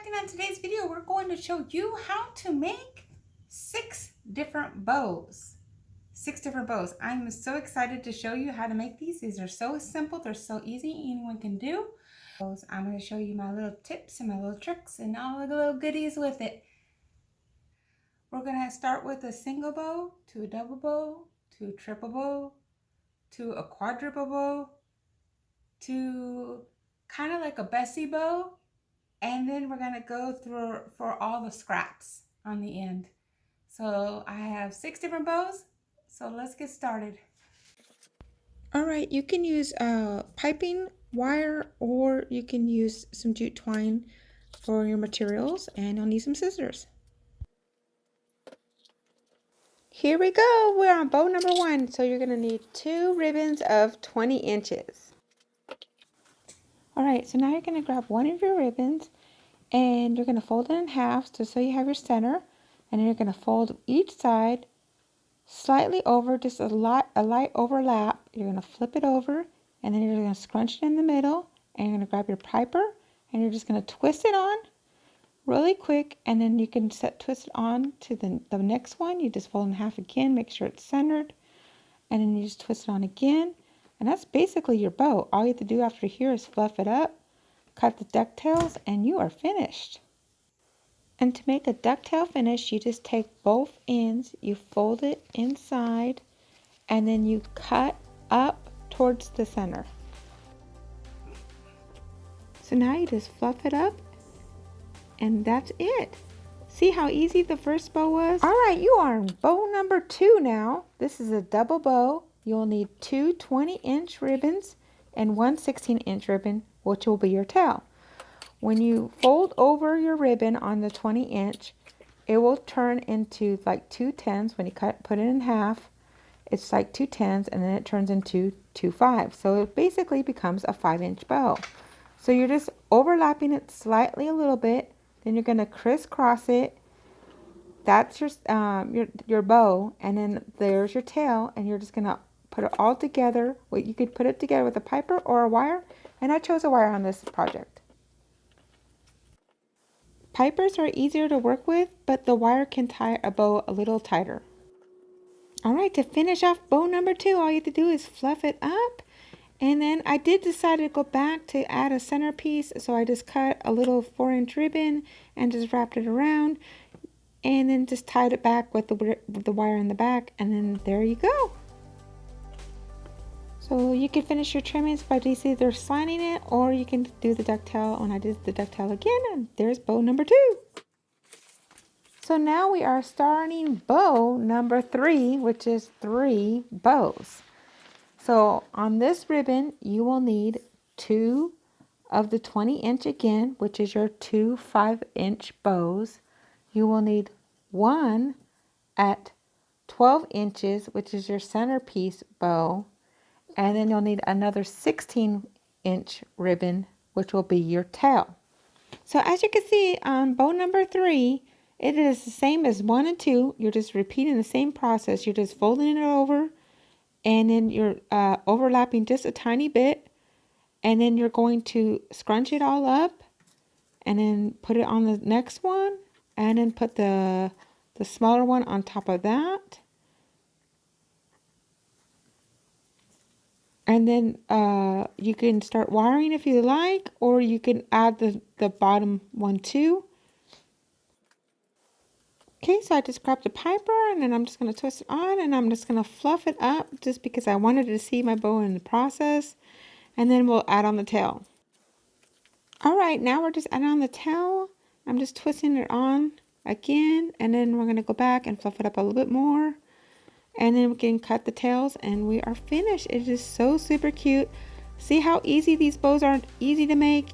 crafting. On today's video, we're going to show you how to make 6 different bows. 6 different bows. I'm so excited to show you how to make these. These are so simple. They're so easy. Anyone can do. I'm going to show you my little tips and my little tricks and all the little goodies with it. We're going to start with a single bow, to a double bow, to a triple bow, to a quadruple bow, to kind of like a Bestie bow. And then we're going to go through for all the scraps on the end. So I have 6 different bows. So let's get started. All right, you can use piping wire, or you can use some jute twine for your materials, and you'll need some scissors. Here we go. We're on bow number 1. So you're going to need 2 ribbons of 20 inches. All right, so now you're going to grab one of your ribbons and you're going to fold it in half just so you have your center, and then you're going to fold each side slightly over, just a light overlap. You're going to flip it over, and then you're going to scrunch it in the middle, and you're going to grab your piper and you're just going to twist it on really quick, and then you can twist it on to the next one. You just fold in half again, make sure it's centered, and then you just twist it on again, and that's basically your bow. All you have to do after here is fluff it up, cut the ducktails, and you are finished. And to make a ducktail finish, you just take both ends, you fold it inside, and then you cut up towards the center. So now you just fluff it up, and that's it. See how easy the first bow was? All right, you are on bow number 2 now. This is a double bow. You'll need 2 20-inch ribbons and 1 16-inch ribbon, which will be your tail. When you fold over your ribbon on the 20-inch, it will turn into like 2 10s. When you put it in half, it's like 2 10s, and then it turns into 2 5s. So it basically becomes a 5-inch bow. So you're just overlapping it slightly a little bit. Then you're going to crisscross it. That's your bow, and then there's your tail, and you're just going to put it all together. Well, you could put it together with a piper or a wire, and I chose a wire on this project. Pipers are easier to work with, but the wire can tie a bow a little tighter. All right, to finish off bow number 2, all you have to do is fluff it up. And then I did decide to go back to add a centerpiece, so I just cut a little 4-inch ribbon and just wrapped it around, and then just tied it back with the wire in the back, and then there you go. So you can finish your trimmings by just either slining it, or you can do the ducktail. When I did the ducktail again, and there's bow number 2. So now we are starting bow number 3, which is 3 bows. So on this ribbon, you will need 2 of the 20-inch again, which is your 2 5-inch bows. You will need 1 at 12 inches, which is your centerpiece bow. And then you'll need another 16-inch ribbon, which will be your tail. So as you can see on bow number 3, it is the same as 1 and 2. You're just repeating the same process. You're just folding it over, and then you're overlapping just a tiny bit, and then you're going to scrunch it all up, and then put it on the next one, and then put the smaller one on top of that. And then you can start wiring if you like, or you can add the bottom one too. Okay, so I just grabbed the piper, and then I'm just going to twist it on, and I'm just going to fluff it up just because I wanted to see my bow in the process. And then we'll add on the tail. All right, now we're just adding on the tail. I'm just twisting it on again, and then we're going to go back and fluff it up a little bit more. And then we can cut the tails, and we are finished. It is so super cute. See how easy these bows are, easy to make?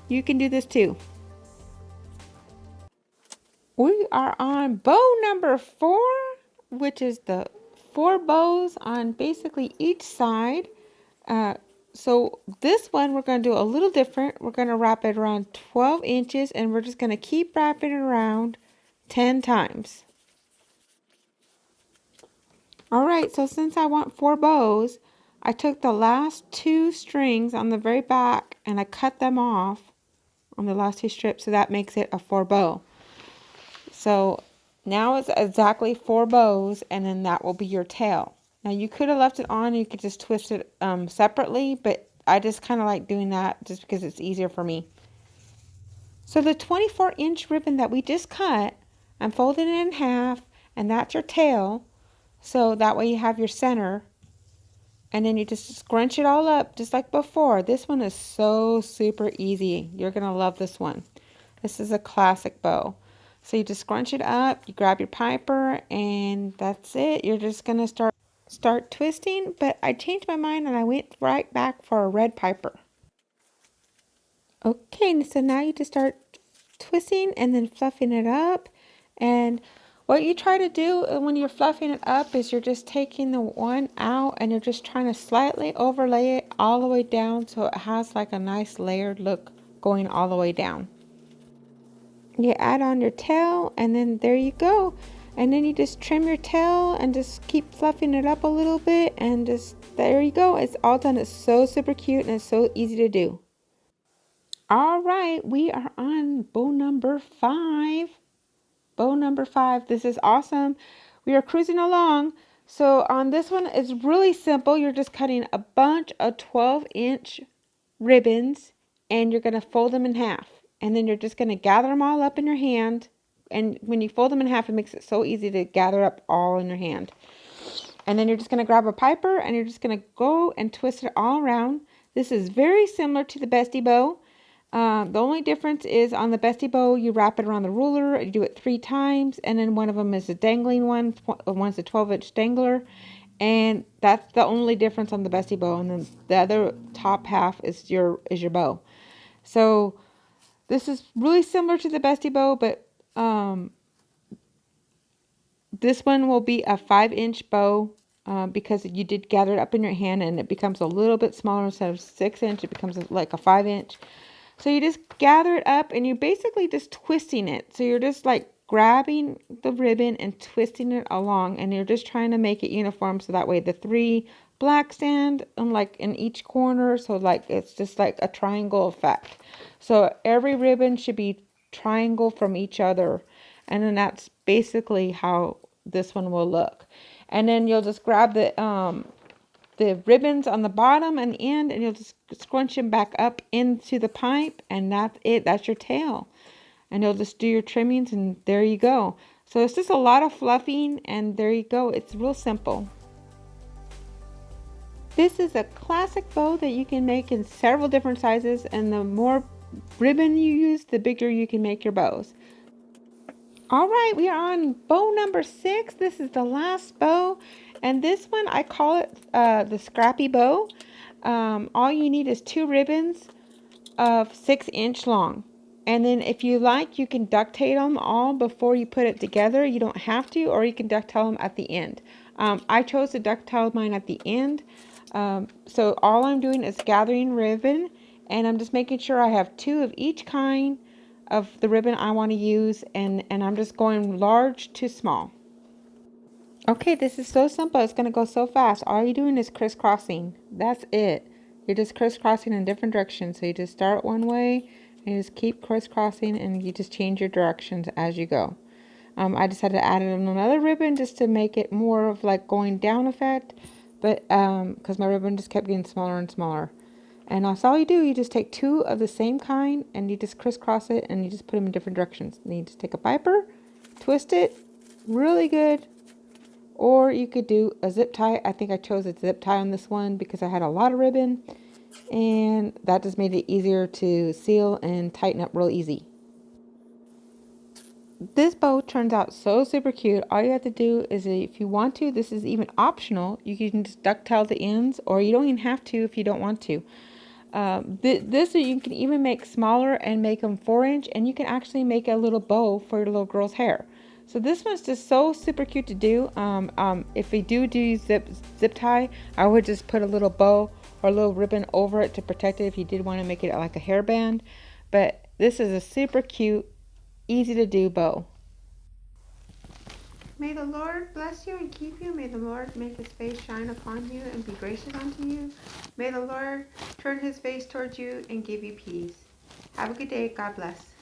You can do this too. We are on bow number 4, which is the 4 bows on basically each side. So this one we're going to do a little different. We're going to wrap it around 12 inches, and we're just going to keep wrapping it around 10 times. All right, so since I want 4 bows, I took the last 2 strings on the very back and I cut them off on the last 2 strips, so that makes it a 4 bow. So now it's exactly 4 bows, and then that will be your tail. Now you could have left it on, you could just twist it separately, but I just kind of like doing that just because it's easier for me. So the 24-inch ribbon that we just cut, I'm folding it in half, and that's your tail. So that way you have your center. And then you just scrunch it all up just like before. This one is so super easy. You're going to love this one. This is a classic bow. So you just scrunch it up, you grab your piper, and that's it. You're just going to start twisting. But I changed my mind and I went right back for a red piper. Okay, so now you just start twisting and then fluffing it up. And what you try to do when you're fluffing it up is you're just taking the one out and you're just trying to slightly overlay it all the way down so it has like a nice layered look going all the way down. You add on your tail and then there you go. And then you just trim your tail and just keep fluffing it up a little bit and just there you go. It's all done. It's so super cute and it's so easy to do. All right, we are on bow number 5. Bow number 5. This is awesome. We are cruising along. So on this one, it's really simple. You're just cutting a bunch of 12-inch ribbons and you're going to fold them in half. And then you're just going to gather them all up in your hand. And when you fold them in half, it makes it so easy to gather up all in your hand. And then you're just going to grab a piper and you're just going to go and twist it all around. This is very similar to the Bestie bow. The only difference is on the Bestie bow, you wrap it around the ruler, you do it 3 times, and then one of them is a dangling one, one's a 12-inch dangler, and that's the only difference on the Bestie bow, and then the other top half is your bow. So this is really similar to the Bestie bow, but this one will be a 5-inch bow because you did gather it up in your hand, and it becomes a little bit smaller. Instead of 6-inch, it becomes like a 5-inch. So you just gather it up and you're basically just twisting it. So you're just like grabbing the ribbon and twisting it along and you're just trying to make it uniform so that way the 3 black stand like in each corner. So like it's just like a triangle effect. So every ribbon should be triangle from each other. And then that's basically how this one will look. And then you'll just grab the ribbons on the bottom and end and you'll just scrunch them back up into the pipe and that's it. That's your tail. And you'll just do your trimmings and there you go. So it's just a lot of fluffing and there you go. It's real simple. This is a classic bow that you can make in several different sizes, and the more ribbon you use, the bigger you can make your bows. All right, we are on bow number 6. This is the last bow, and this one I call it the Scrapie Bow. All you need is 2 ribbons of 6-inch long, and then if you like, you can ducktail them all before you put it together. You don't have to, or you can ducktail them at the end. I chose to ducktail mine at the end, so all I'm doing is gathering ribbon, and I'm just making sure I have 2 of each kind of the ribbon I want to use, and I'm just going large to small. Okay, this is so simple. It's going to go so fast. All you're doing is crisscrossing. That's it. You're just crisscrossing in different directions. So you just start one way and you just keep crisscrossing and you just change your directions as you go. I decided to add in another ribbon just to make it more of like going down effect, but because my ribbon just kept getting smaller and smaller. And that's all you do. You just take 2 of the same kind and you just crisscross it and you just put them in different directions. Then you just take a piper, twist it really good, or you could do a zip tie. I think I chose a zip tie on this one because I had a lot of ribbon and that just made it easier to seal and tighten up real easy. This bow turns out so super cute. All you have to do is, if you want to, this is even optional, you can just ducktail the ends, or you don't even have to if you don't want to. This you can even make smaller and make them 4-inch, and you can actually make a little bow for your little girl's hair. So this one's just so super cute to do. If we do zip tie, I would just put a little bow or a little ribbon over it to protect it if you did want to make it like a hairband. But this is a super cute, easy to do bow. May the Lord bless you and keep you. May the Lord make his face shine upon you and be gracious unto you. May the Lord turn his face towards you and give you peace. Have a good day. God bless.